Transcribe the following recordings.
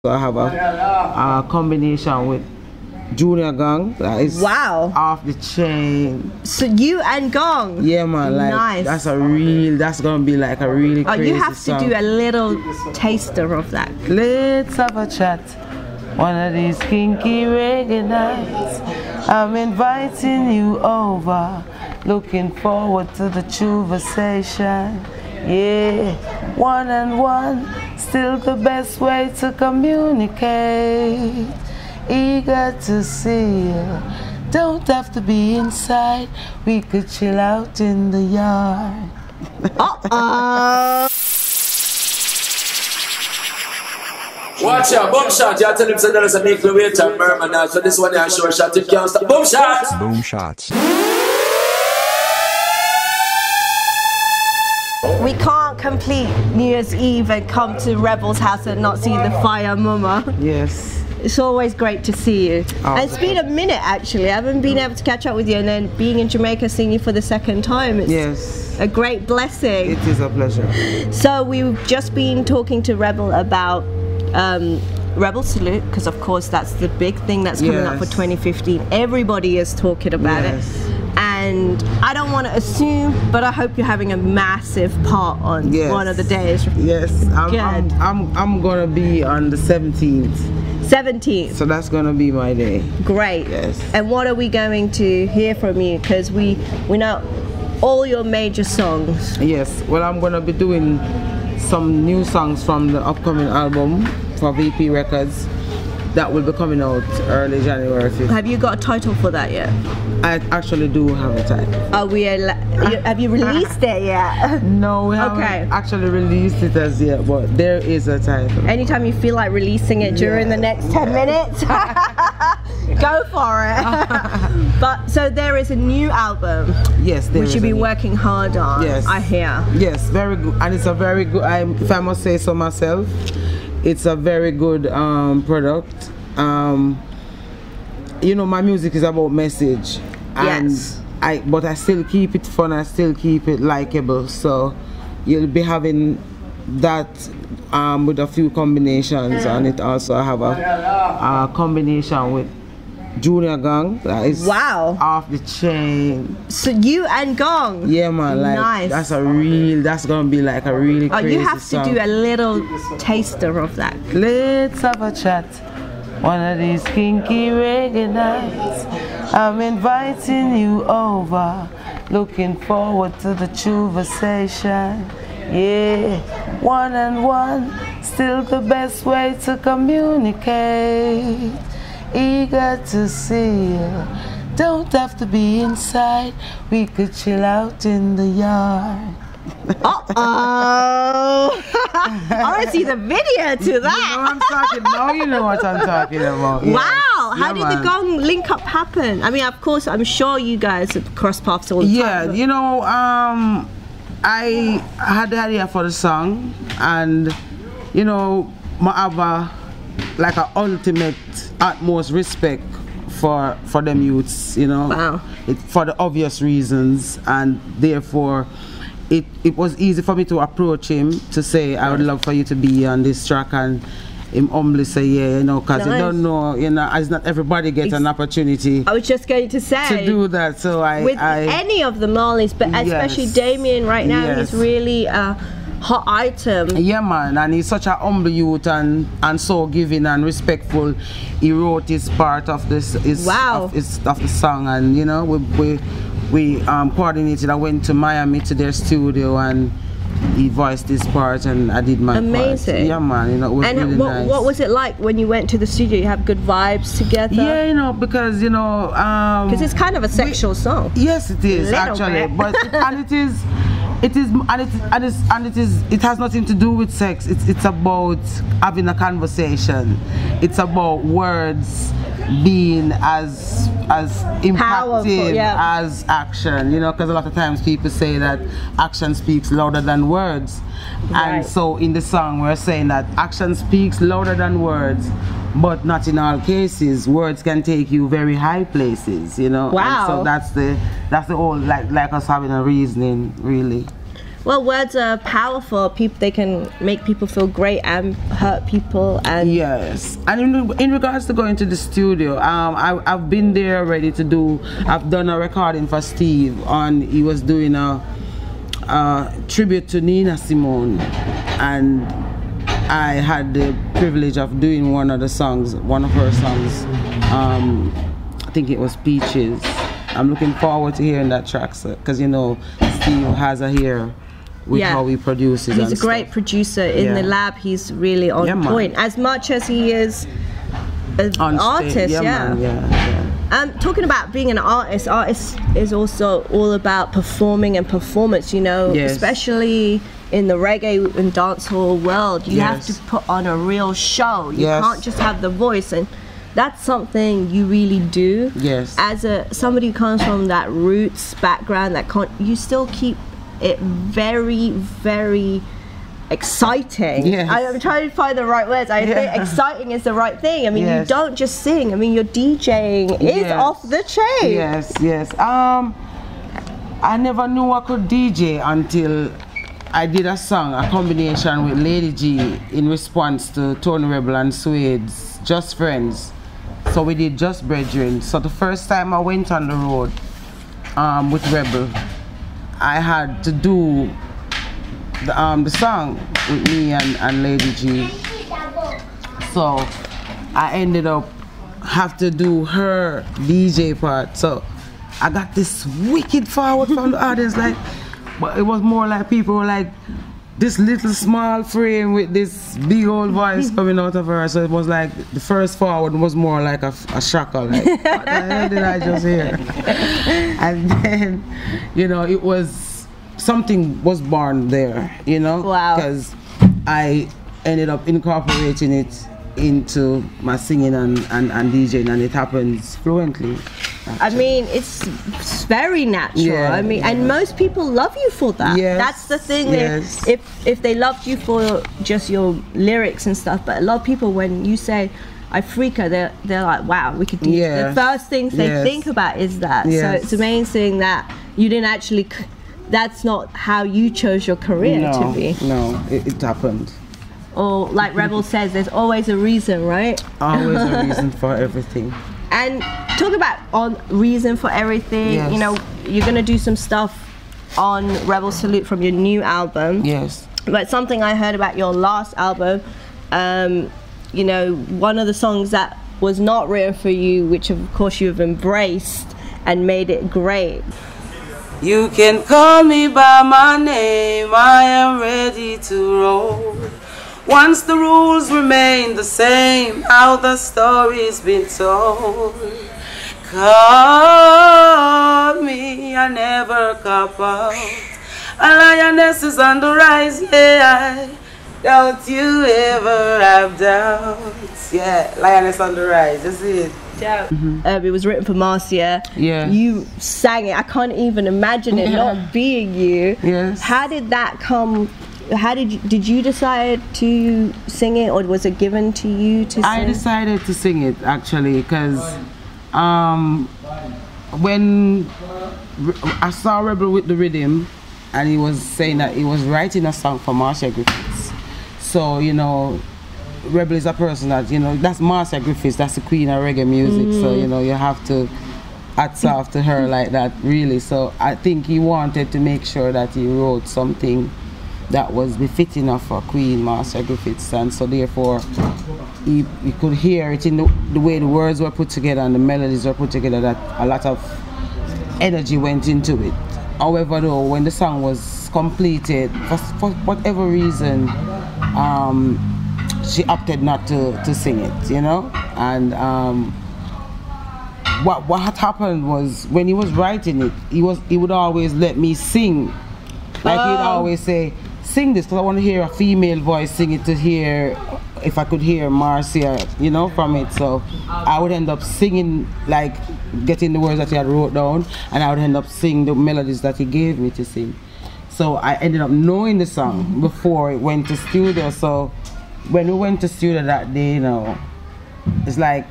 I have a combination with Junior Gong that is off the chain. So you and Gong? Yeah, man. Like, nice. That's gonna be like a really crazy you have song. to do a little taster of that. Let's have a chat. One of these kinky reggae nights. I'm inviting you over. Looking forward to the conversation. Yeah, one and one, still the best way to communicate. Eager to see you, don't have to be inside. We could chill out in the yard. Watch out, boom shot. You tell him so there's a make the way to Merman now. So this one is a short shot. You can't stop. Boom shots. Boom shots. We can't complete New Year's Eve and come to Rebel's house and not see the fire mama. Yes. It's always great to see you. And it's been a minute actually. I haven't been able to catch up with you, and then being in Jamaica seeing you for the second time. It's a great blessing. It is a pleasure. So we've just been talking to Rebel about Rebel Salute, because of course that's the big thing that's coming up for 2015. Everybody is talking about it. And I don't want to assume, but I hope you're having a massive part on one of the days. Yes, I'm gonna be on the 17th. 17th. So that's gonna be my day. Great. Yes. And what are we going to hear from you? Because we know all your major songs. Yes. Well, I'm gonna be doing some new songs from the upcoming album for VP Records that will be coming out early January 5th. Have you got a title for that yet? I actually do have a title. Have you released it yet? No, we haven't actually released it as yet, but there is a title. Anytime you feel like releasing it during the next 10 minutes, go for it. But so there is a new album. Yes, there which you've been working hard on. Yes, I hear. Yes, very good, and it's a very good. If I must say so myself, it's a very good product. You know, my music is about message, and but I still keep it fun. I still keep it likable. So you'll be having that with a few combinations on it. Also, I have a combination with Junior Gong that is off the chain. So you and Gong? Yeah, man. Like, that's gonna be like a really crazy you have song. to do a little taster of that. Let's have a chat. One of these kinky reggae nights. I'm inviting you over. Looking forward to the conversation. Yeah, one and one, still the best way to communicate. Eager to see you, don't have to be inside. We could chill out in the yard. I want to see the video to that. You know what I'm talking about. Now you know what I'm talking about. Yes. Wow, how did the Gong link up happen? I mean, of course, I'm sure you guys have crossed paths all the time. Yeah, you know, I had the idea for the song, and you know, I have like an ultimate, utmost respect for them youths, you know, for the obvious reasons, and therefore it was easy for me to approach him to say I would love for you to be on this track, and him humbly say you know, because you don't know, you know, as not everybody gets an opportunity. I was just going to say to do that, so with any of the Marleys, but especially Damien right now, he's really a hot item. Yeah, man, and he's such a humble youth and so giving and respectful. He wrote his part of this of the song, and you know, we coordinated. I went to Miami to their studio, and he voiced this part, and I did my part. Yeah, man, you know, it was really nice. What was it like when you went to the studio? You have good vibes together? Yeah, you know, because you know, because it's kind of a sexual song. Yes, it is actually, but it has nothing to do with sex. It's about having a conversation. It's about words being as impactful as action, you know, because a lot of times people say that action speaks louder than words, and so in the song we're saying that action speaks louder than words, but not in all cases. Words can take you very high places, you know. And so that's the whole like us having a reasoning, really. Well, words are powerful. They can make people feel great and hurt people. And yes. And in regards to going to the studio, I've been there ready to do. I've done a recording for Steve. He was doing a tribute to Nina Simone, and I had the privilege of doing one of her songs. I think it was Peaches. I'm looking forward to hearing that track, because you know Steve has a ear with how he produces. He's a great producer in the lab. He's really on point, as much as he is an artist. Talking about being an artist is also all about performing and performance. You know, especially in the reggae and dancehall world, you have to put on a real show. You can't just have the voice, and that's something you really do. Yes. As somebody who comes from that roots background, you still keep it very, very exciting. Yes. I'm trying to find the right words. I think exciting is the right thing. I mean, you don't just sing. I mean, your DJing is off the chain. Yes, yes. I never knew I could DJ until I did a song, a combination with Lady G in response to Tony Rebel and Suede's Just Friends. So we did Just Brethren. So the first time I went on the road with Rebel, I had to do the song with me and Lady G. So I ended up have to do her DJ part. So I got this wicked forward from the audience, but it was more like people were like, this little small frame with this big old voice coming out of her. So it was like the first forward was more like a shocker, like, what the hell did I just hear? And then, you know, it was, something was born there, you know? Wow. Because I ended up incorporating it into my singing and DJing, and it happens fluently. Actually. I mean, it's very natural. I mean, and most people love you for that. That's the thing. If they loved you for just your lyrics and stuff, but a lot of people, when you say Ifrica, they're like, wow, we could do the first things they think about is that. So it's amazing that you didn't actually, that's not how you chose your career to be. No, it happened. Or like Rebel says, there's always a reason, right? Always a reason for everything. And talk about reason for everything. You know, you're gonna do some stuff on Rebel Salute from your new album. Yes. But something I heard about your last album, you know, one of the songs that was not written for you, which of course you've embraced and made it great. You can call me by my name, I am ready to roll. Once the rules remain the same, how the story's been told. Call me, I never cop out. A lioness is on the rise, don't you ever have doubts. Lioness on the rise, that's it. It was written for Marcia. You sang it. I can't even imagine it not being you. How did that come? How did you decide to sing it, or was it given to you to sing? I decided to sing it actually, because when I saw Rebel with the rhythm, and he was saying that he was writing a song for Marcia Griffiths. So, you know, Rebel is a person that, you know, that's Marcia Griffiths, that's the queen of reggae music. So, you know, you have to hats off to her like that, really. So I think he wanted to make sure that he wrote something that was befitting of a Queen Marcia Griffiths, and so therefore you could hear it in the way the words were put together and the melodies were put together, that a lot of energy went into it. However, though, when the song was completed, for whatever reason, she opted not to sing it, you know. And what had happened was, when he was writing it, he would always let me sing. Like he'd always say, sing this, because I want to hear a female voice sing it, to hear if I could hear Marcia, you know, from it. So I would end up singing, like getting the words that he had wrote down, and I would end up singing the melodies that he gave me to sing. So I ended up knowing the song before it went to studio. So when we went to studio that day, you know, it's like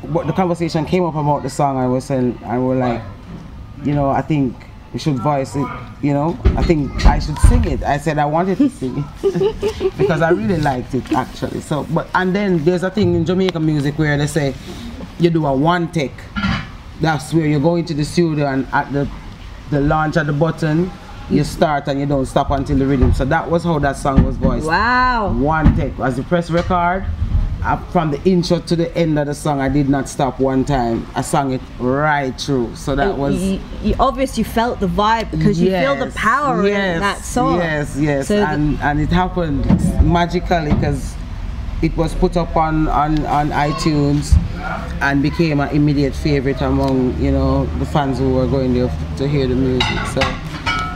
the conversation came up about the song, and we're saying, and we're like, you know, I think we should voice it, you know. I think I should sing it. I said I wanted to sing it because I really liked it actually. So, and then there's a thing in Jamaican music where they say you do a one take. That's where you go into the studio and at the launch at the button, you start and you don't stop until the rhythm. So that was how that song was voiced. Wow. One take. As you press record, from the intro to the end of the song, I did not stop one time. I sang it right through. So that was... You obviously felt the vibe because you feel the power in that song. Yes, yes. So and it happened magically because it was put up on iTunes and became an immediate favorite among, you know, the fans who were going there to hear the music. So,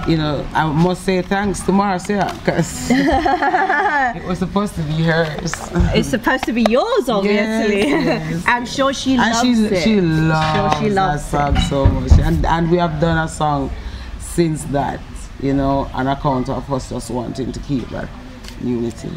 you know, I must say thanks to Marcia because it was supposed to be hers. It's supposed to be yours, obviously. Yes. I'm sure she loves it. She loves that song so much. And we have done a song since that, you know, on account of us just wanting to keep that unity.